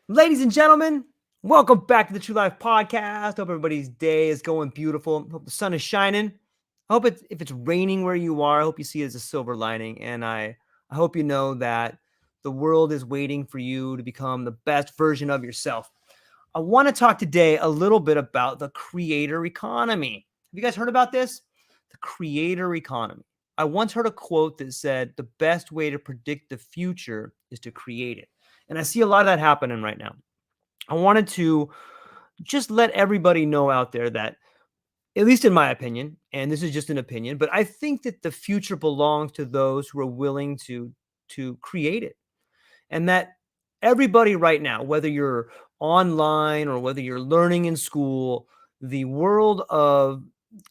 Ladies and gentlemen, welcome back to the True Life Podcast. Hope everybody's day is going beautiful. Hope the sun is shining. I hope if it's raining where you are, I hope you see it as a silver lining. And I hope you know that the world is waiting for you to become the best version of yourself. I want to talk today a little bit about the creator economy. Have you guys heard about this? The creator economy. I once heard a quote that said, the best way to predict the future is to create it. And I see a lot of that happening right now. I wanted to just let everybody know out there that, at least in my opinion, and this is just an opinion, but I think that the future belongs to those who are willing to create it. And that everybody right now, whether you're online or whether you're learning in school, the world of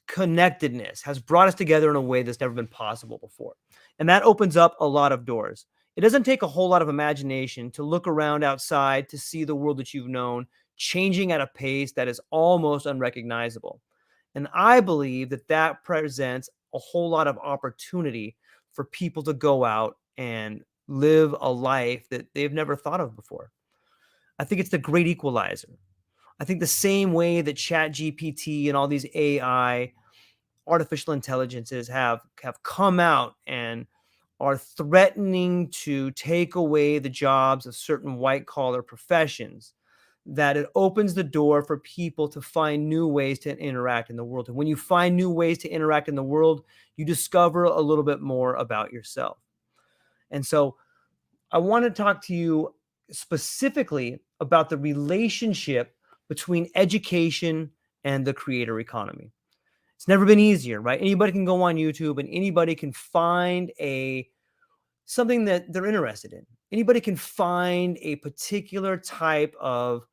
connectedness has brought us together in a way that's never been possible before. And that opens up a lot of doors. It doesn't take a whole lot of imagination to look around outside to see the world that you've known changing at a pace that is almost unrecognizable. And I believe that that presents a whole lot of opportunity for people to go out and live a life that they've never thought of before. I think it's the great equalizer. I think the same way that Chat GPT and all these AI artificial intelligences have come out and are threatening to take away the jobs of certain white collar professions, that it opens the door for people to find new ways to interact in the world. And when you find new ways to interact in the world, you discover a little bit more about yourself. And so I want to talk to you specifically about the relationship between education and the creator economy. It's never been easier, right? Anybody can go on YouTube and anybody can find something that they're interested in. Anybody can find a particular type of,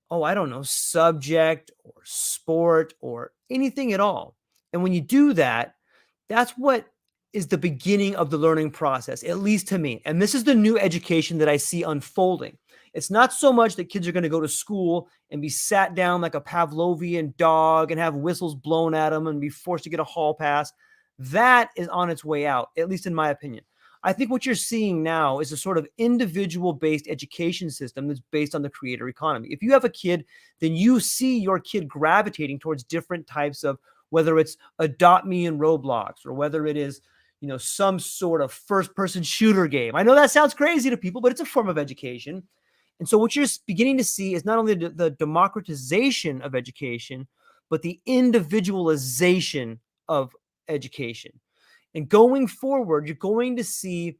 I don't know, subject or sport or anything at all. And when you do that, that's what is the beginning of the learning process, at least to me. And this is the new education that I see unfolding. It's not so much that kids are going to go to school and be sat down like a Pavlovian dog and have whistles blown at them and be forced to get a hall pass. That is on its way out, at least in my opinion. I think what you're seeing now is a sort of individual based education system that's based on the creator economy. If you have a kid, then you see your kid gravitating towards different types of, whether it's Adopt Me in Roblox or whether it is, some sort of first person shooter game. I know that sounds crazy to people, but it's a form of education. And so what you're beginning to see is not only the democratization of education, but the individualization of education. And going forward, you're going to see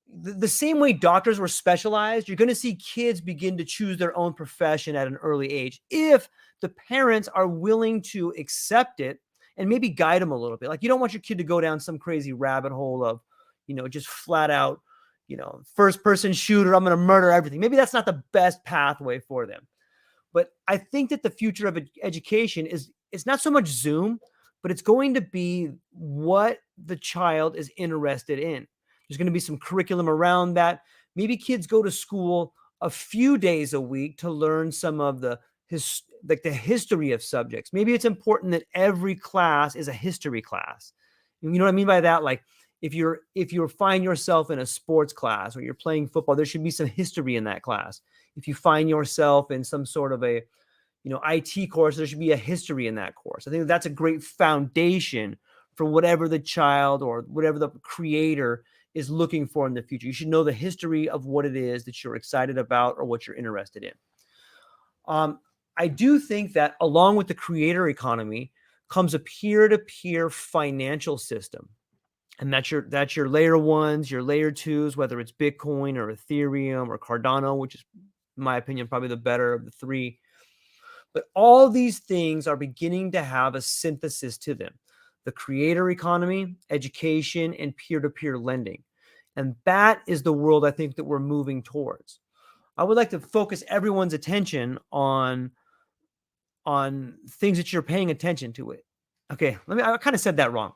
the same way doctors were specialized, you're going to see kids begin to choose their own profession at an early age if the parents are willing to accept it and maybe guide them a little bit. Like, you don't want your kid to go down some crazy rabbit hole of, just flat out, first person shooter, I'm going to murder everything. Maybe that's not the best pathway for them. But I think that the future of education is, it's not so much Zoom, but it's going to be what the child is interested in. There's going to be some curriculum around that. Maybe kids go to school a few days a week to learn some of the history of subjects. Maybe it's important that every class is a history class. You know what I mean by that? Like, if you find yourself in a sports class or you're playing football, there should be some history in that class. If you find yourself in some sort of a IT course, there should be a history in that course. I think that's a great foundation for whatever the child or whatever the creator is looking for in the future. You should know the history of what it is that you're excited about or what you're interested in. I do think that along with the creator economy comes a peer-to-peer financial system. And that's your layer ones, your layer twos, whether it's Bitcoin or Ethereum or Cardano, which is, in my opinion, probably the better of the three. But all these things are beginning to have a synthesis to them: the creator economy, education, and peer-to-peer lending. And that is the world I think that we're moving towards. I would like to focus everyone's attention on things that you're paying attention to it. Okay, I kind of said that wrong.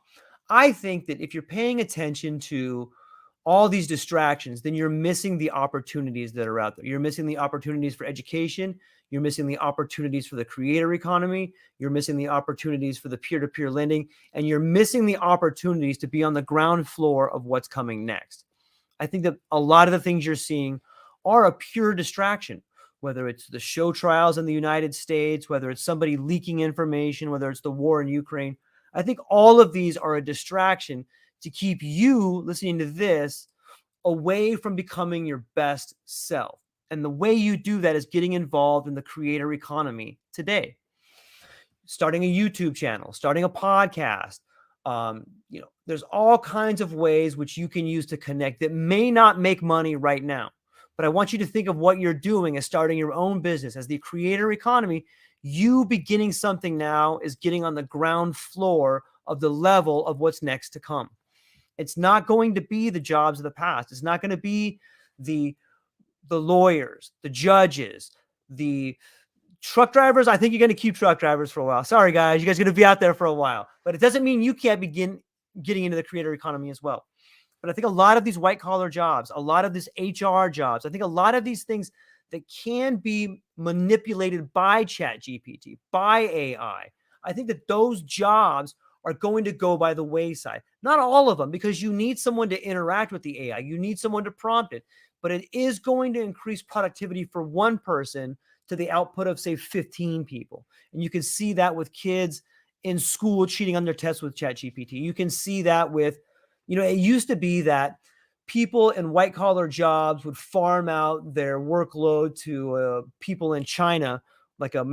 I think that if you're paying attention to all these distractions, then you're missing the opportunities that are out there. You're missing the opportunities for education. You're missing the opportunities for the creator economy. You're missing the opportunities for the peer-to-peer lending. And you're missing the opportunities to be on the ground floor of what's coming next. I think that a lot of the things you're seeing are a pure distraction. whether it's the show trials in the United States, whether it's somebody leaking information, whether it's the war in Ukraine. I think all of these are a distraction to keep you listening to this away from becoming your best self. And the way you do that is getting involved in the creator economy today. Starting a YouTube channel, starting a podcast. There's all kinds of ways which you can use to connect that may not make money right now. But I want you to think of what you're doing as starting your own business, as the creator economy. You beginning something now is getting on the ground floor of the level of what's next to come. It's not going to be the jobs of the past. It's not going to be the lawyers, the judges, the truck drivers. I think you're going to keep truck drivers for a while. Sorry, guys. You guys are going to be out there for a while. But it doesn't mean you can't begin getting into the creator economy as well. But I think a lot of these white-collar jobs, a lot of these HR jobs, I think a lot of these things that can be manipulated by ChatGPT, by AI, I think that those jobs are going to go by the wayside. Not all of them, because you need someone to interact with the AI. You need someone to prompt it. But it is going to increase productivity for one person to the output of, say, 15 people. And you can see that with kids in school cheating on their tests with ChatGPT. You can see that with, it used to be that people in white collar jobs would farm out their workload to people in China, like some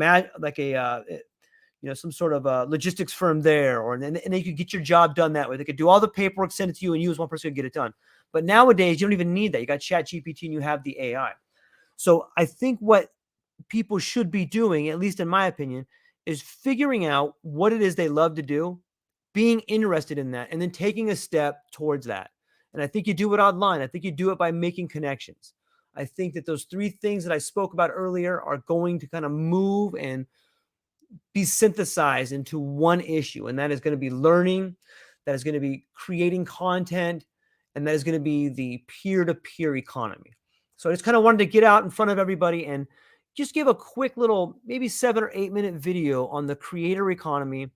sort of a logistics firm there, and they could get your job done that way. They could do all the paperwork, send it to you, and you as one person could get it done. But nowadays, you don't even need that. You got ChatGPT and you have the AI. So I think what people should be doing, at least in my opinion, is figuring out what it is they love to do, being interested in that, and then taking a step towards that. And I think you do it online. I think you do it by making connections. I think that those three things that I spoke about earlier are going to kind of move and be synthesized into one issue. And that is going to be learning, that is going to be creating content, and that is going to be the peer-to-peer economy. So I just kind of wanted to get out in front of everybody and just give a quick little, maybe 7 or 8 minute video on the creator economy,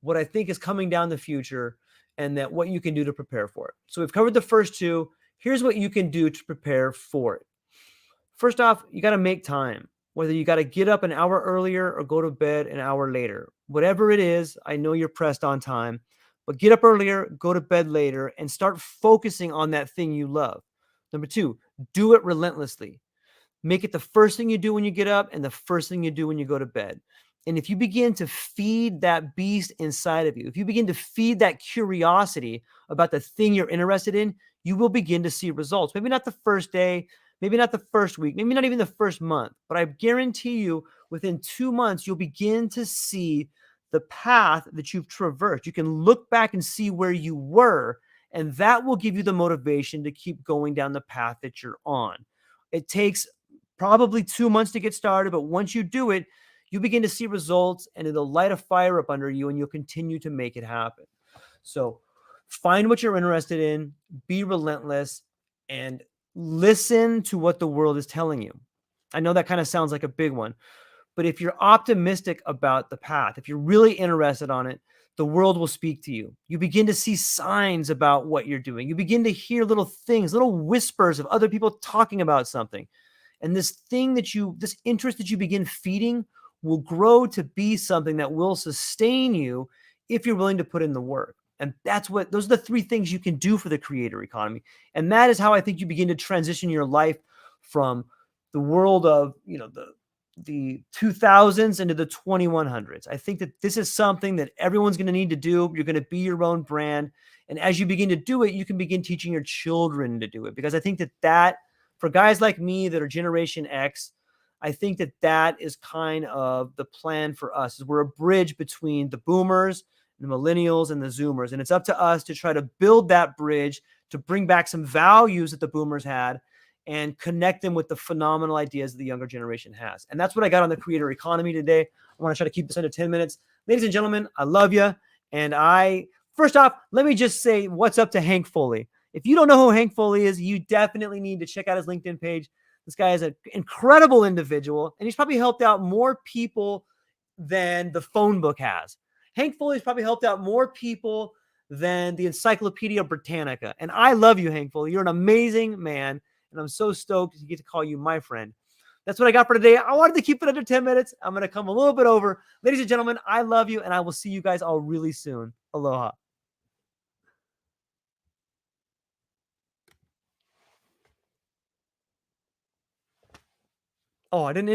what I think is coming down the future, and that what you can do to prepare for it. So we've covered the first two. Here's what you can do to prepare for it. First off, you got to make time, whether you got to get up an hour earlier or go to bed an hour later. Whatever it is, I know you're pressed on time, but get up earlier, go to bed later, and start focusing on that thing you love. Number 2, do it relentlessly. Make it the first thing you do when you get up and the first thing you do when you go to bed. And if you begin to feed that beast inside of you, if you begin to feed that curiosity about the thing you're interested in, you will begin to see results. Maybe not the first day, maybe not the first week, maybe not even the first month, but I guarantee you within 2 months, you'll begin to see the path that you've traversed. You can look back and see where you were, and that will give you the motivation to keep going down the path that you're on. It takes probably 2 months to get started, but once you do it, you begin to see results, and it'll light a fire up under you, and you'll continue to make it happen. So find what you're interested in, be relentless, and listen to what the world is telling you. I know that kind of sounds like a big one, but if you're optimistic about the path, if you're really interested on it, the world will speak to you. You begin to see signs about what you're doing. You begin to hear little things, little whispers of other people talking about something. And this interest that you begin feeding will grow to be something that will sustain you if you're willing to put in the work. And those are the 3 things you can do for the creator economy. And that is how I think you begin to transition your life from the world of, the 2000s into the 2100s. I think that this is something that everyone's going to need to do. You're going to be your own brand. And as you begin to do it, you can begin teaching your children to do it. Because I think that for guys like me that are Generation X, I think that is kind of the plan for us. Is we're a bridge between the boomers, the millennials, and the zoomers. And it's up to us to try to build that bridge to bring back some values that the boomers had and connect them with the phenomenal ideas that the younger generation has. And that's what I got on the creator economy today. I want to try to keep this under 10 minutes. Ladies and gentlemen, I love you. And first off, let me just say what's up to Hank Foley. If you don't know who Hank Foley is, you definitely need to check out his LinkedIn page. This guy is an incredible individual, and he's probably helped out more people than the phone book has. Hank Foley's probably helped out more people than the Encyclopedia Britannica. And I love you, Hank Foley. You're an amazing man, and I'm so stoked to get to call you my friend. That's what I got for today. I wanted to keep it under 10 minutes. I'm going to come a little bit over. Ladies and gentlemen, I love you, and I will see you guys all really soon. Aloha. Oh, I didn't